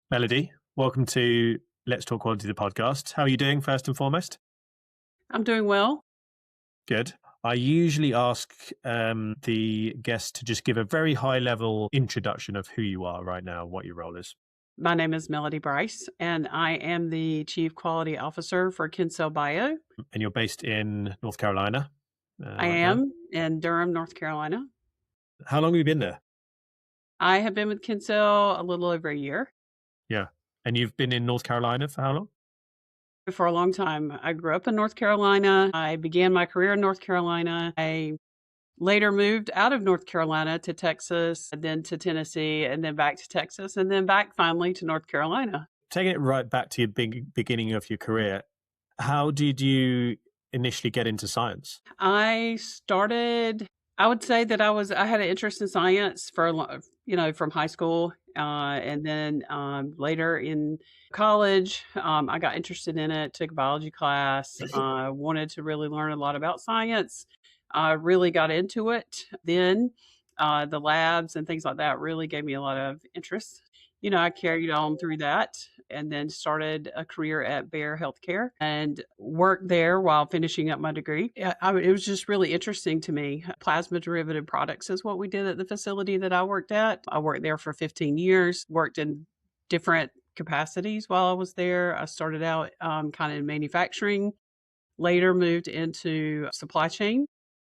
Melodie, welcome to Let's Talk Quality, the podcast. How are you doing, first and foremost? I'm doing well. Good. I usually ask the guest to just give a very high level introduction of who you are right now, what your role is. My name is Melodie Bryce, and I am the Chief Quality Officer for Kincell Bio. And you're based in North Carolina I right now. am in Durham, North Carolina. How long have you been there? I have been with Kincell a little over a year. Yeah. And you've been in North Carolina for how long? For a long time. I grew up in North Carolina. I began my career in North Carolina. I later moved out of North Carolina to Texas, and then to Tennessee, and then back to Texas, and then back finally to North Carolina. Taking it right back to your beginning of your career, how did you initially get into science? I would say that I had an interest in science from high school. And then later in college, I got interested in it, took a biology class, wanted to really learn a lot about science. I really got into it. Then the labs and things like that really gave me a lot of interest. I carried on through that and then started a career at Bayer Healthcare and worked there while finishing up my degree. It was just really interesting to me. Plasma derivative products is what we did at the facility that I worked at. I worked there for 15 years, worked in different capacities while I was there. I started out kind of in manufacturing, later moved into supply chain.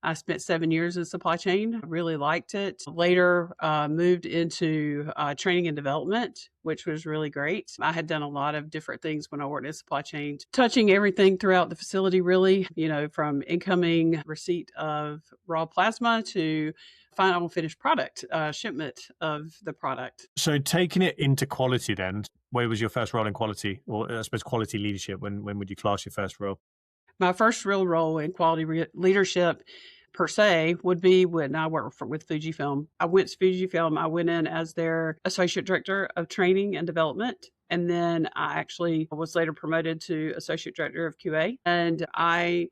I spent 7 years in supply chain. I really liked it. Later, moved into training and development, which was really great. I had done a lot of different things when I worked in supply chain, touching everything throughout the facility, really, from incoming receipt of raw plasma to final finished product, shipment of the product. So taking it into quality then, where was your first role in quality, or I suppose quality leadership? When would you class your first role? My first real role in quality leadership per se would be when I worked with Fujifilm. I went to Fujifilm. I went in as their associate director of training and development. And then I actually was later promoted to associate director of QA. And I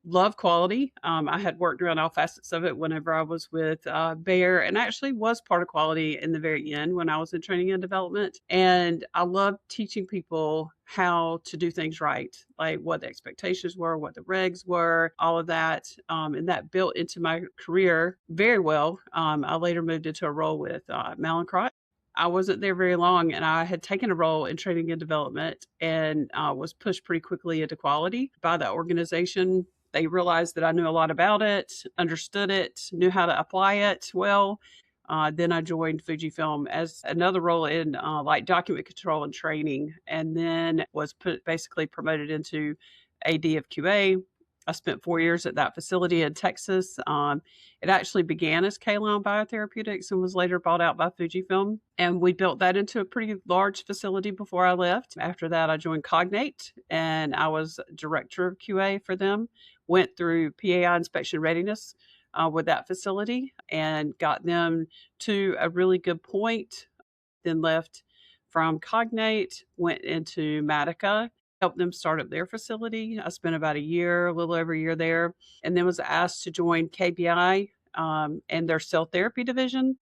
love quality. I had worked around all facets of it whenever I was with Bayer, and actually was part of quality in the very end when I was in training and development. And I love teaching people how to do things right, like what the expectations were, what the regs were, all of that. And that built into my career very well. I later moved into a role with Mallinckrodt. I wasn't there very long, and I had taken a role in training and development and was pushed pretty quickly into quality by the organization. They realized that I knew a lot about it, understood it, knew how to apply it well. Then I joined Fujifilm as another role in like document control and training, and then was basically promoted into AD of QA. I spent 4 years at that facility in Texas. It actually began as K-Line Biotherapeutics and was later bought out by Fujifilm. And we built that into a pretty large facility before I left. After that, I joined Cognate, and I was director of QA for them. Went through PAI inspection readiness with that facility and got them to a really good point. Then left from Cognate, went into Medica, helped them start up their facility. I spent about a little over a year there, and then was asked to join KBI and their cell therapy division.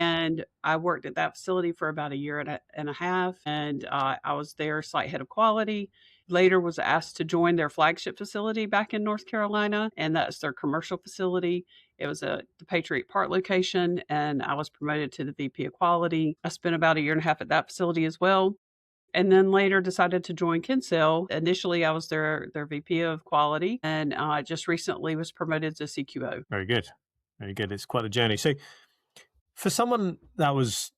And I worked at that facility for about a year and a half, and I was their site head of quality. Later was asked to join their flagship facility back in North Carolina, and that's their commercial facility. It was the Patriot Park location, and I was promoted to the VP of quality. I spent about a year and a half at that facility as well. And then later decided to join Kincell. Initially, I was their VP of quality, and just recently was promoted to CQO. Very good. Very good. It's quite a journey. So for someone that was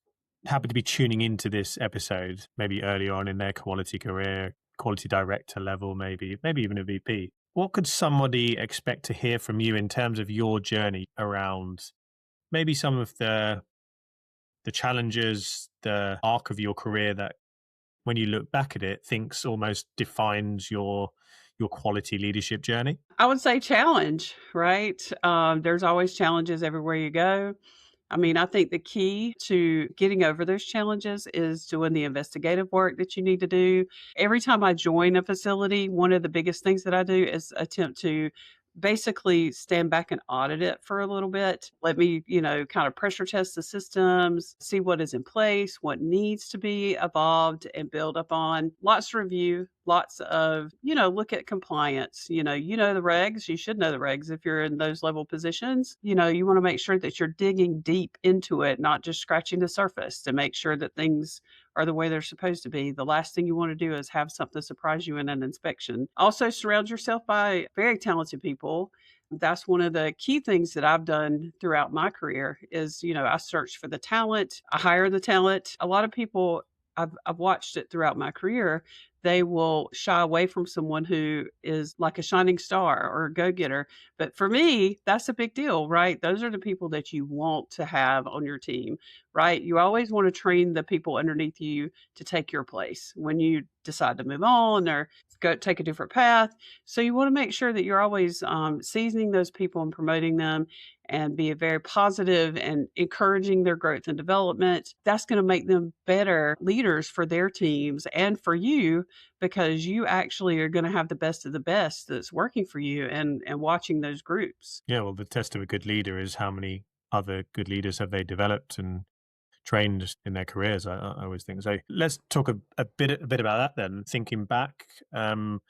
happy to be tuning into this episode, maybe early on in their quality career, quality director level, maybe even a VP, what could somebody expect to hear from you in terms of your journey around maybe some of the challenges, the arc of your career that when you look back at it, thinks almost defines your quality leadership journey? I would say challenge, right? There's always challenges everywhere you go. I mean, I think the key to getting over those challenges is doing the investigative work that you need to do. Every time I join a facility, one of the biggest things that I do is attempt to basically stand back and audit it for a little bit. Let me, kind of pressure test the systems, see what is in place, what needs to be evolved and build upon. Lots of review, lots of, look at compliance. You know the regs, you should know the regs if you're in those level positions. You want to make sure that you're digging deep into it, not just scratching the surface to make sure that things are the way they're supposed to be. The last thing you want to do is have something surprise you in an inspection. Also, surround yourself by very talented people. That's one of the key things that I've done throughout my career is, I search for the talent, I hire the talent. A lot of people, I've watched it throughout my career. They will shy away from someone who is like a shining star or a go-getter. But for me, that's a big deal, right? Those are the people that you want to have on your team, right? You always want to train the people underneath you to take your place when you decide to move on or go take a different path. So you want to make sure that you're always seasoning those people and promoting them and be very positive and encouraging their growth and development. That's going to make them better leaders for their teams and for you because you actually are going to have the best of the best that's working for you and watching those groups. Yeah, well, the test of a good leader is how many other good leaders have they developed and trained in their careers. I always think so. Let's talk a bit about that then. Thinking back, can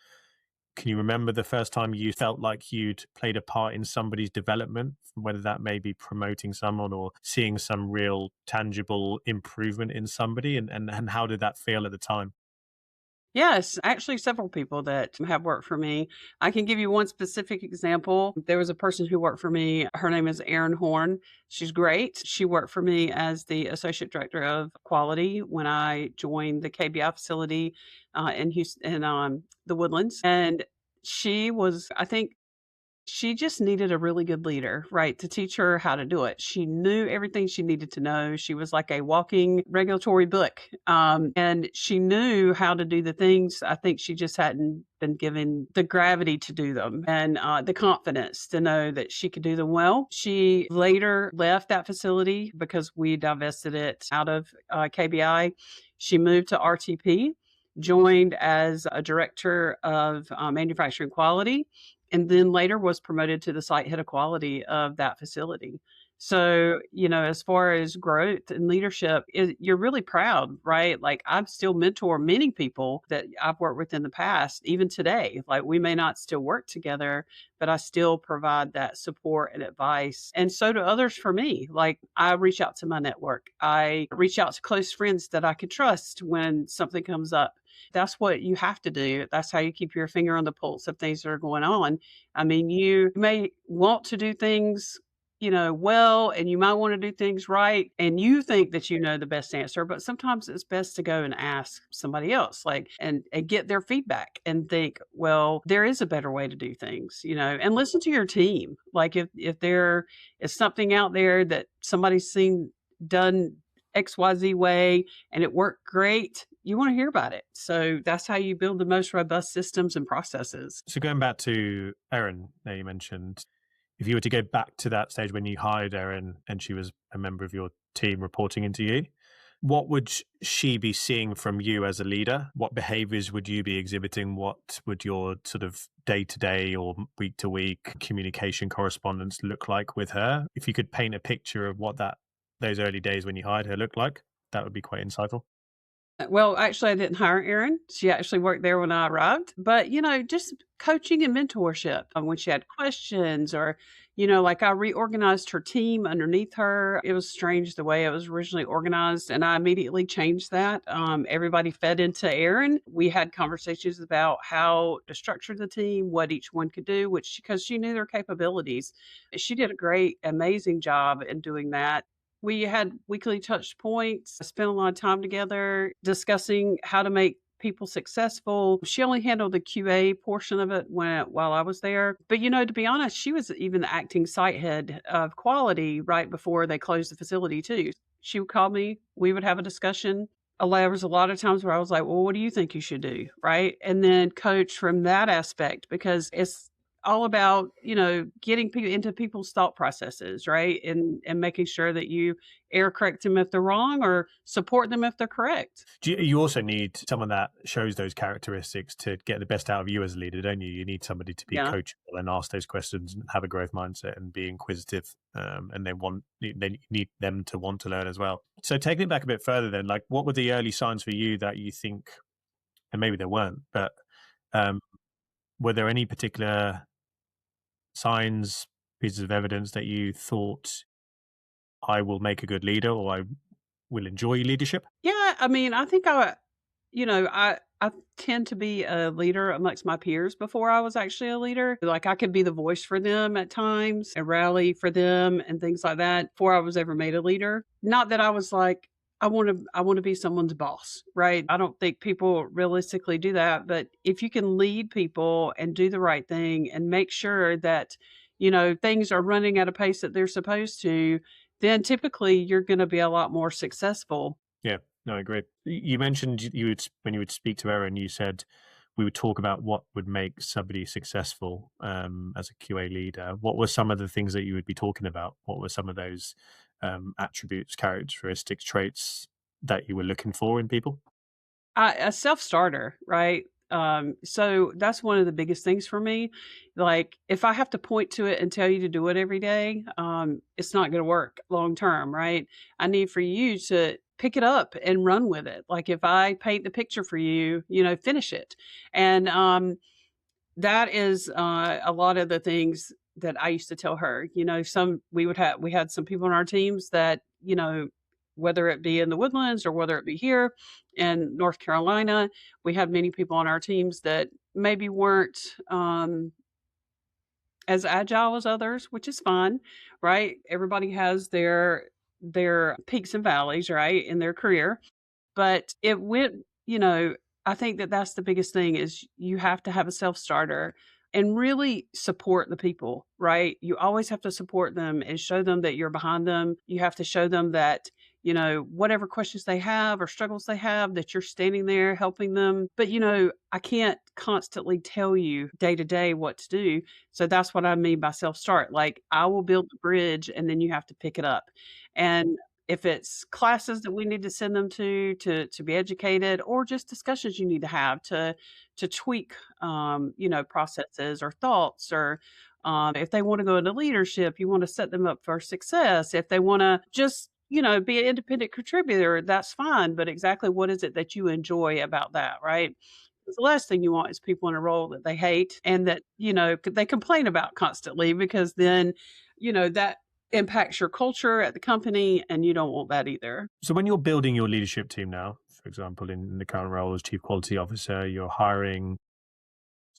you remember the first time you felt like you'd played a part in somebody's development, whether that may be promoting someone or seeing some real tangible improvement in somebody? And how did that feel at the time? Yes, actually, several people that have worked for me. I can give you one specific example. There was a person who worked for me. Her name is Erin Horn. She's great. She worked for me as the associate director of quality when I joined the KBI facility in Houston, in the Woodlands, and she was, I think, she just needed a really good leader, right, to teach her how to do it. She knew everything she needed to know. She was like a walking regulatory book. And she knew how to do the things. I think she just hadn't been given the gravity to do them and the confidence to know that she could do them well. She later left that facility because we divested it out of KBI. She moved to RTP, joined as a director of manufacturing quality, and then later was promoted to the site head of quality of that facility. So, as far as growth and leadership, you're really proud, right? Like I still mentor many people that I've worked with in the past, even today. Like we may not still work together, but I still provide that support and advice. And so do others for me. Like I reach out to my network. I reach out to close friends that I can trust when something comes up. That's what you have to do. That's how you keep your finger on the pulse of things that are going on. I mean, you may want to do things, well, and you might want to do things right. And you think that you know the best answer, but sometimes it's best to go and ask somebody else, like, and get their feedback and think, well, there is a better way to do things, and listen to your team. Like if there is something out there that somebody's seen done XYZ way and it worked great, you want to hear about it. So that's how you build the most robust systems and processes. So going back to Erin that you mentioned, if you were to go back to that stage when you hired Erin and she was a member of your team reporting into you, what would she be seeing from you as a leader? What behaviors would you be exhibiting? What would your sort of day to day or week to week communication correspondence look like with her? If you could paint a picture of what those early days when you hired her looked like, that would be quite insightful. Well, actually, I didn't hire Erin. She actually worked there when I arrived. But, just coaching and mentorship when she had questions or, like I reorganized her team underneath her. It was strange the way it was originally organized. And I immediately changed that. Everybody fed into Erin. We had conversations about how to structure the team, what each one could do, which because she knew their capabilities. She did a great, amazing job in doing that. We had weekly touch points, spent a lot of time together discussing how to make people successful. She only handled the QA portion of it while I was there. But to be honest, she was even the acting site head of quality right before they closed the facility too. She would call me, we would have a discussion. There was a lot of times where I was like, well, what do you think you should do? Right. And then coach from that aspect because it's all about, getting people into people's thought processes, right? And making sure that you error correct them if they're wrong or support them if they're correct. You also need someone that shows those characteristics to get the best out of you as a leader, don't you? You need somebody to be Yeah. coachable and ask those questions and have a growth mindset and be inquisitive. And they need them to want to learn as well. So taking it back a bit further, then, like, what were the early signs for you that you think, and maybe there weren't, but um, were there any particular signs, pieces of evidence that you thought I will make a good leader or I will enjoy leadership? Yeah, I mean, I think I tend to be a leader amongst my peers before I was actually a leader. Like I could be the voice for them at times and rally for them and things like that before I was ever made a leader. Not that I was like, I want to be someone's boss, right? I don't think people realistically do that, but if you can lead people and do the right thing and make sure that things are running at a pace that they're supposed to, then typically you're going to be a lot more successful. Yeah, no, I agree. You mentioned you would when you would speak to Erin, you said we would talk about what would make somebody successful as a QA leader. What were some of the things that you would be talking about? What were some of those attributes, characteristics, traits that you were looking for in people? A self-starter, right? So that's one of the biggest things for me. Like, if I have to point to it and tell you to do it every day, it's not gonna work long term, right? I need for you to pick it up and run with it. Like, if I paint the picture for you, finish it. And, that is, a lot of the things that I used to tell her. We had some people on our teams that, whether it be in the Woodlands or whether it be here in North Carolina, we had many people on our teams that maybe weren't, as agile as others, which is fine, right? Everybody has their peaks and valleys, right, in their career. But it went I think that that's the biggest thing is you have to have a self-starter and really support the people, right? You always have to support them and show them that you're behind them. You have to show them that, whatever questions they have or struggles they have, that you're standing there helping them. But, I can't constantly tell you day to day what to do. So that's what I mean by self-start. Like I will build the bridge and then you have to pick it up. And if it's classes that we need to send them to be educated or just discussions you need to have to tweak, processes or thoughts or, if they wanna go into leadership, you wanna set them up for success. If they wanna just, be an independent contributor, that's fine, but exactly what is it that you enjoy about that, right? 'Cause the last thing you want is people in a role that they hate and that, they complain about constantly because then, that impacts your culture at the company, and you don't want that either. So when you're building your leadership team now, for example, in the current role as chief quality officer, you're hiring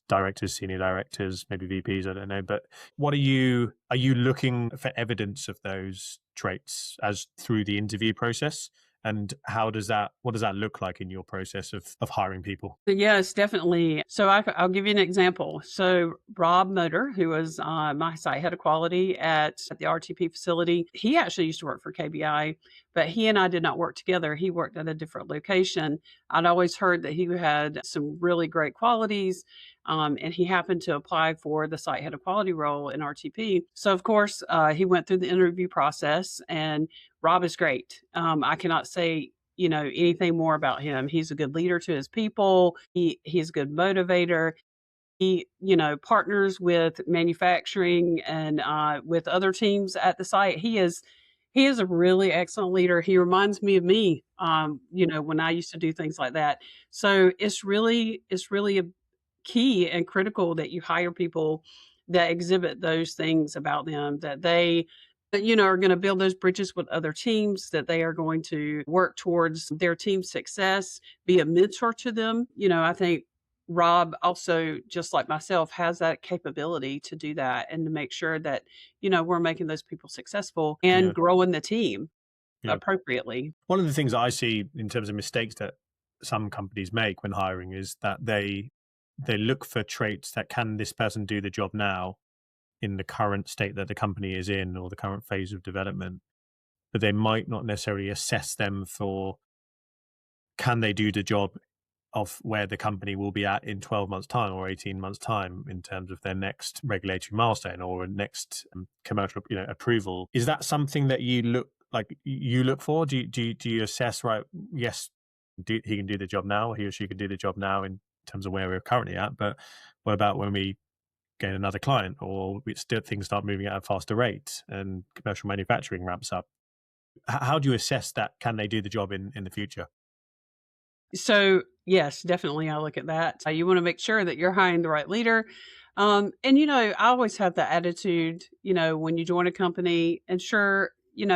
directors, senior directors, maybe VPs, I don't know. But are you looking for evidence of those traits as through the interview process? And what does that look like in your process of hiring people? Yes, definitely. So I'll give you an example. So Rob Motor, who was my site head of quality at the RTP facility, he actually used to work for KBI, but he and I did not work together. He worked at a different location. I'd always heard that he had some really great qualities, and he happened to apply for the site head of quality role in RTP. So of course, he went through the interview process, and Rob is great. I cannot say anything more about him. He's a good leader to his people. He's a good motivator. He, partners with manufacturing and with other teams at the site. He is a really excellent leader. He reminds me of me, when I used to do things like that. So it's really a key and critical that you hire people that exhibit those things about them, that they are going to build those bridges with other teams, that they are going to work towards their team's success, be a mentor to them. I think Rob also, just like myself, has that capability to do that and to make sure that, we're making those people successful and Yeah, growing the team yeah. appropriately. One of the things I see in terms of mistakes that some companies make when hiring is that they look for traits that can this person do the job now in the current state that the company is in or the current phase of development, but they might not necessarily assess them for can they do the job of where the company will be at in 12 months' time or 18 months' time in terms of their next regulatory milestone or next commercial, approval. Is that something that you look for? Do you assess, right? Yes, he can do the job now. He or she can do the job now in terms of where we're currently at. But what about when we gain another client, or things start moving at a faster rate and commercial manufacturing ramps up? How do you assess that? Can they do the job in the future? So, yes, definitely, I look at that. You want to make sure that you're hiring the right leader. And, I always have the attitude, when you join a company, and sure,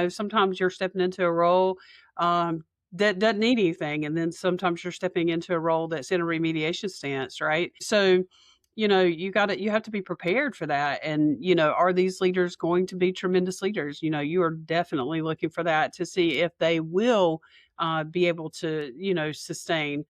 sometimes you're stepping into a role that doesn't need anything. And then sometimes you're stepping into a role that's in a remediation stance, right? So, you have to be prepared for that. And, are these leaders going to be tremendous leaders? You are definitely looking for that to see if they will be able to, sustain.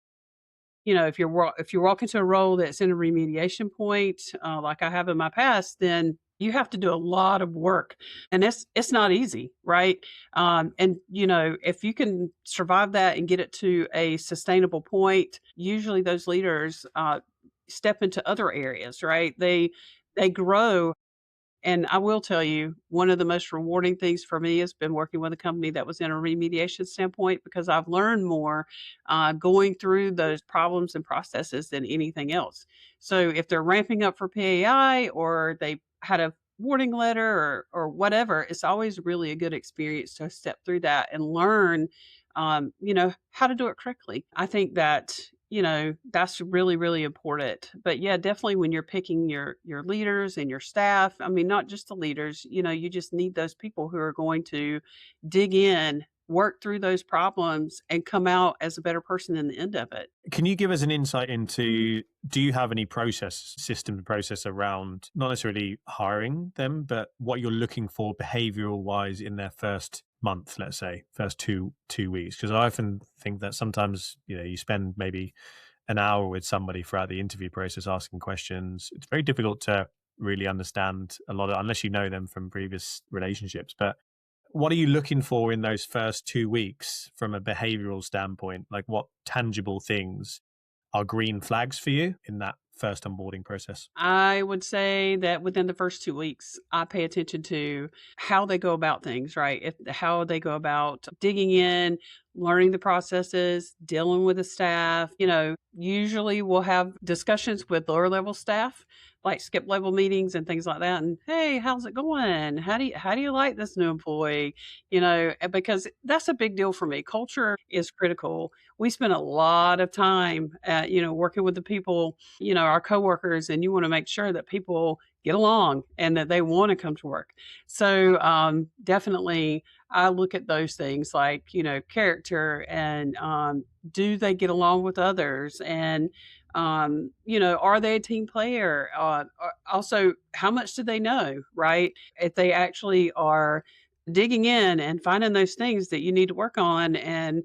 If you walk into a role that's in a remediation point, like I have in my past, then you have to do a lot of work, and it's not easy, right? And if you can survive that and get it to a sustainable point, usually those leaders step into other areas, right? They grow. And I will tell you, one of the most rewarding things for me has been working with a company that was in a remediation standpoint, because I've learned more going through those problems and processes than anything else. So if they're ramping up for PAI, or they had a warning letter, or whatever, it's always really a good experience to step through that and learn, how to do it correctly. I think that that's really, really important. But yeah, definitely when you're picking your leaders and your staff, I mean, not just the leaders, you just need those people who are going to dig in, work through those problems, and come out as a better person in the end of it. Can you give us an insight into, do you have any process around not necessarily hiring them, but what you're looking for behavioral wise in their first month, let's say, first two weeks? Because I often think that sometimes, you spend maybe an hour with somebody throughout the interview process asking questions. It's very difficult to really understand a lot of, unless you know them from previous relationships. But what are you looking for in those first 2 weeks from a behavioral standpoint? Like, what tangible things are green flags for you in that first onboarding process? I would say that within the first 2 weeks, I pay attention to how they go about things, right? How they go about digging in, learning the processes, dealing with the staff. Usually we'll have discussions with lower level staff, like skip level meetings and things like that. And hey, how's it going? How do you like this new employee? Because that's a big deal for me. Culture is critical. We spend a lot of time working with the people, our coworkers, and you want to make sure that people get along and that they want to come to work. So definitely I look at those things like, character, and do they get along with others? And, are they a team player? Also, how much do they know, right? If they actually are digging in and finding those things that you need to work on, and,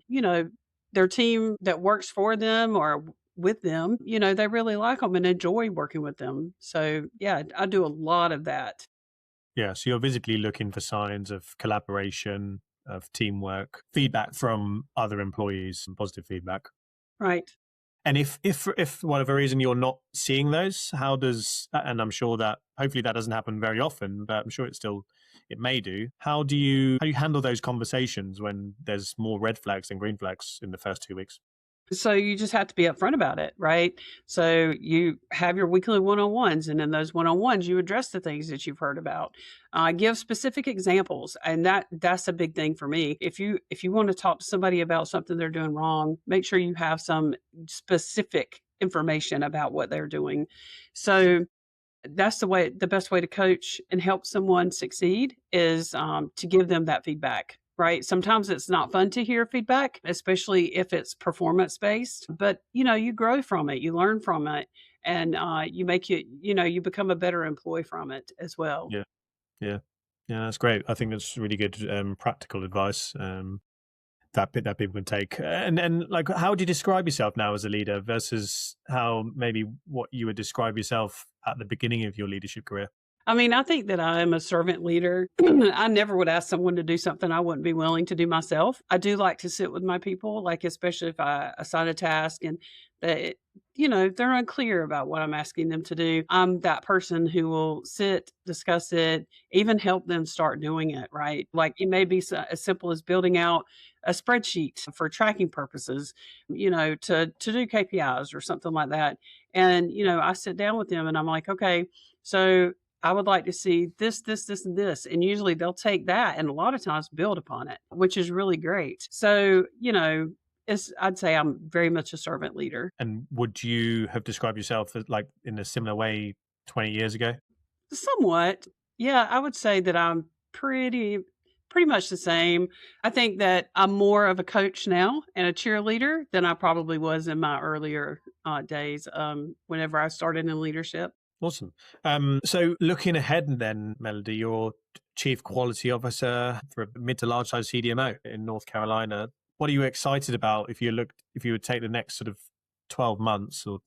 their team that works for them or with them, they really like them and enjoy working with them. So, yeah, I do a lot of that. Yeah, so you're visibly looking for signs of collaboration, of teamwork, feedback from other employees, and positive feedback. Right. And if for whatever reason you're not seeing those, how does, and I'm sure that hopefully that doesn't happen very often, but I'm sure it may do. How do you handle those conversations when there's more red flags than green flags in the first 2 weeks? So you just have to be upfront about it, right? So you have your weekly one-on-ones, and in those one-on-ones, you address the things that you've heard about. Give specific examples, and that's a big thing for me. If you want to talk to somebody about something they're doing wrong, make sure you have some specific information about what they're doing. So that's the best way to coach and help someone succeed is to give them that feedback. Right. Sometimes it's not fun to hear feedback, especially if it's performance based, but you grow from it, you learn from it, and you become a better employee from it as well. Yeah, yeah, yeah. That's great. I think that's really good practical advice. That people can take. And like, how would you describe yourself now as a leader versus how maybe what you would describe yourself at the beginning of your leadership career? I mean, I think that I am a servant leader. I never would ask someone to do something I wouldn't be willing to do myself. I do like to sit with my people, like especially if I assign a task and that, they're unclear about what I'm asking them to do, I'm that person who will sit, discuss it, even help them start doing it, right? Like it may be as simple as building out a spreadsheet for tracking purposes, to do KPIs or something like that. And, I sit down with them and I'm like, okay, so I would like to see this, this, this, and this. And usually they'll take that and a lot of times build upon it, which is really great. So, I'd say I'm very much a servant leader. And would you have described yourself as like in a similar way 20 years ago? Somewhat. Yeah, I would say that I'm pretty much the same. I think that I'm more of a coach now and a cheerleader than I probably was in my earlier days, whenever I started in leadership. Awesome. So looking ahead then, Melody, you're Chief Quality Officer for a mid to large size CDMO in North Carolina. What are you excited about if you would take the next sort of 12 months or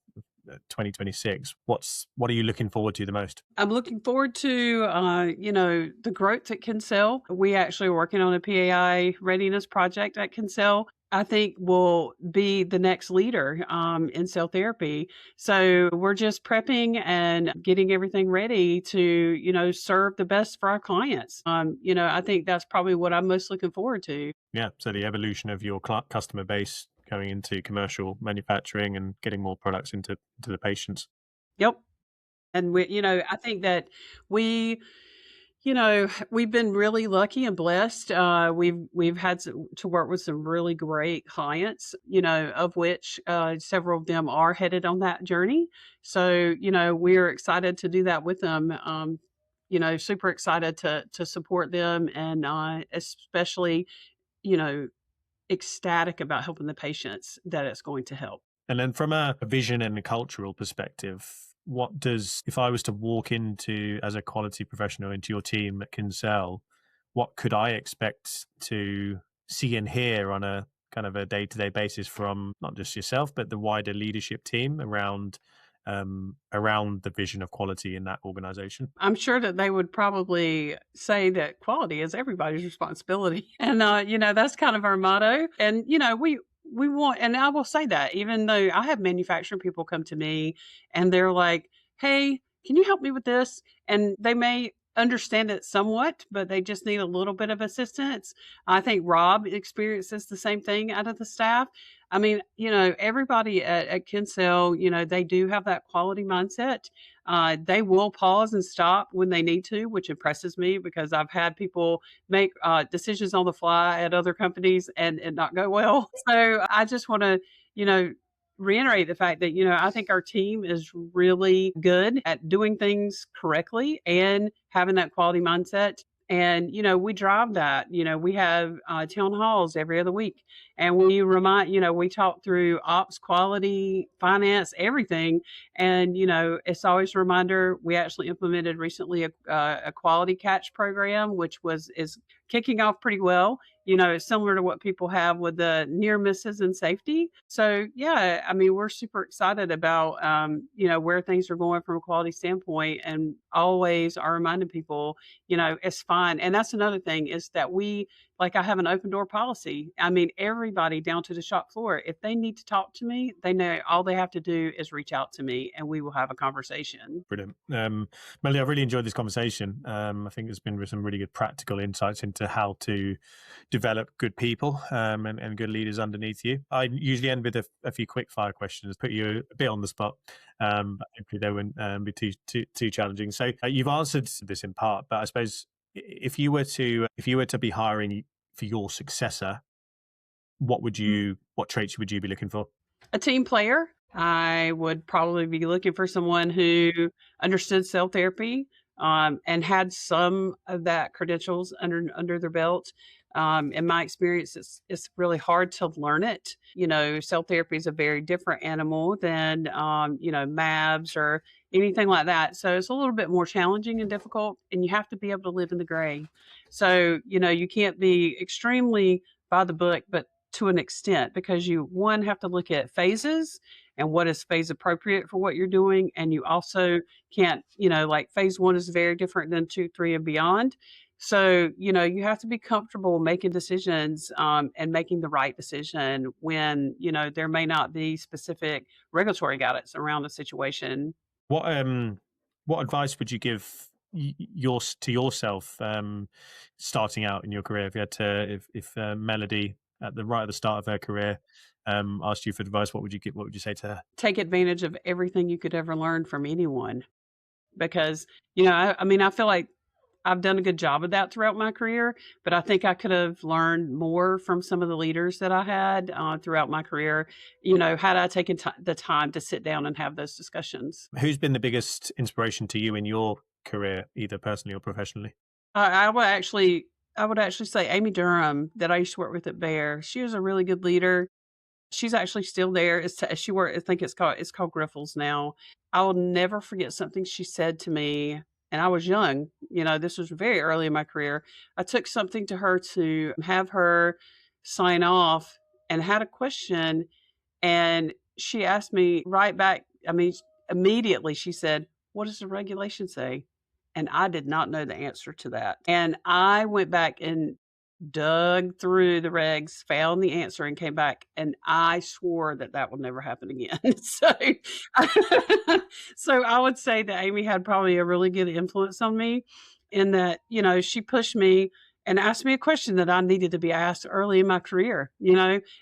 2026? What are you looking forward to the most? I'm looking forward to, the growth at Kincell. We actually are working on a PAI readiness project at Kincell. I think will be the next leader in cell therapy. So we're just prepping and getting everything ready to, serve the best for our clients. I think that's probably what I'm most looking forward to. Yeah. So the evolution of your customer base going into commercial manufacturing and getting more products into to the patients. Yep. And I think that we, we've been really lucky and blessed. We've had to work with some really great clients, of which several of them are headed on that journey. So, we're excited to do that with them. Super excited to support them, and especially, you know, ecstatic about helping the patients that it's going to help. And then from a vision and a cultural perspective, if I was to walk into as a quality professional into your team at Kincell, what could I expect to see and hear on a kind of a day-to-day basis from not just yourself, but the wider leadership team around the vision of quality in that organization? I'm sure that they would probably say that quality is everybody's responsibility. And, that's kind of our motto. And, we want, and I will say that even though I have manufacturing people come to me and they're like, hey, can you help me with this? And they may understand it somewhat, but they just need a little bit of assistance. I think Rob experiences the same thing out of the staff. I mean, everybody at Kincell, they do have that quality mindset. They will pause and stop when they need to, which impresses me because I've had people make decisions on the fly at other companies and not go well. So I just want to, reiterate the fact that, I think our team is really good at doing things correctly and having that quality mindset. And, we drive that. We have town halls every other week. And we we talk through ops, quality, finance, everything. And, it's always a reminder. We actually implemented recently a quality catch program, which is kicking off pretty well. It's similar to what people have with the near misses and safety. So, yeah, I mean, we're super excited about, where things are going from a quality standpoint, and always are reminding people, it's fine. And that's another thing is that I have an open door policy. I mean, everybody down to the shop floor, if they need to talk to me, they know all they have to do is reach out to me and we will have a conversation. Brilliant. Melanie, I've really enjoyed this conversation. I think there's been some really good practical insights into how to develop good people and good leaders underneath you. I usually end with a few quick fire questions, put you a bit on the spot, but hopefully they won't be too challenging. So you've answered this in part, but I suppose if you were to be hiring for your successor, what traits would you be looking for? A team player. I would probably be looking for someone who understood cell therapy, and had some of that credentials under their belt. In my experience, it's really hard to learn it. Cell therapy is a very different animal than MABs or anything like that. So it's a little bit more challenging and difficult, and you have to be able to live in the gray. So you can't be extremely by the book, but to an extent, because you have to look at phases and what is phase appropriate for what you're doing, and you also can't, like phase one is very different than 2, 3, and beyond. So, you have to be comfortable making decisions, and making the right decision when, there may not be specific regulatory guidance around the situation. What what advice would you give to yourself starting out in your career? If you had to, if Melody at the right at the start of her career asked you for advice, what would you give? What would you say to her? Take advantage of everything you could ever learn from anyone because, I mean, I feel like I've done a good job of that throughout my career, but I think I could have learned more from some of the leaders that I had throughout my career, had I taken the time to sit down and have those discussions. Who's been the biggest inspiration to you in your career, either personally or professionally? I would actually say Amy Durham that I used to work with at Bayer. She was a really good leader. She's actually still there. She worked. I think it's called Griffles now. I will never forget something she said to me, and I was young. This was very early in my career. I took something to her to have her sign off, and had a question, and she asked me right back. I mean, immediately she said, "What does the regulation say?" And I did not know the answer to that. And I went back and dug through the regs, found the answer, and came back, and I swore that that would never happen again. So, so I would say that Amy had probably a really good influence on me in that, she pushed me and asked me a question that I needed to be asked early in my career,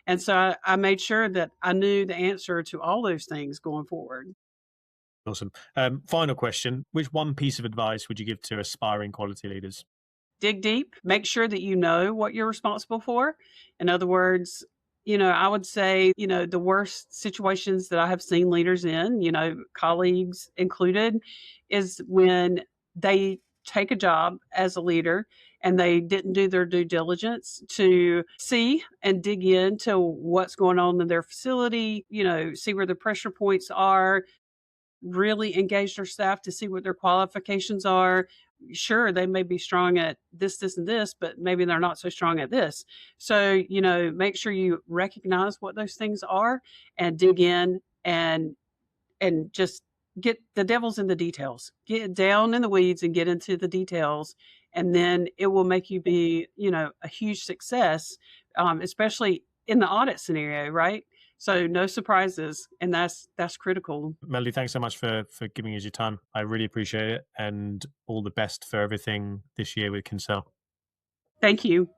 and so I made sure that I knew the answer to all those things going forward. Awesome. Final question: which one piece of advice would you give to aspiring quality leaders? Dig deep, make sure that you know what you're responsible for. In other words, I would say, the worst situations that I have seen leaders in, colleagues included, is when they take a job as a leader and they didn't do their due diligence to see and dig into what's going on in their facility, see where the pressure points are, really engage their staff to see what their qualifications are. Sure, they may be strong at this, this, and this, but maybe they're not so strong at this. So, make sure you recognize what those things are and dig in and just get the devil's in the details. Get down in the weeds and get into the details. And then it will make you be, a huge success, especially in the audit scenario, right? So no surprises, and that's critical. Melody, thanks so much for giving us your time. I really appreciate it, and all the best for everything this year with Kincell. Thank you.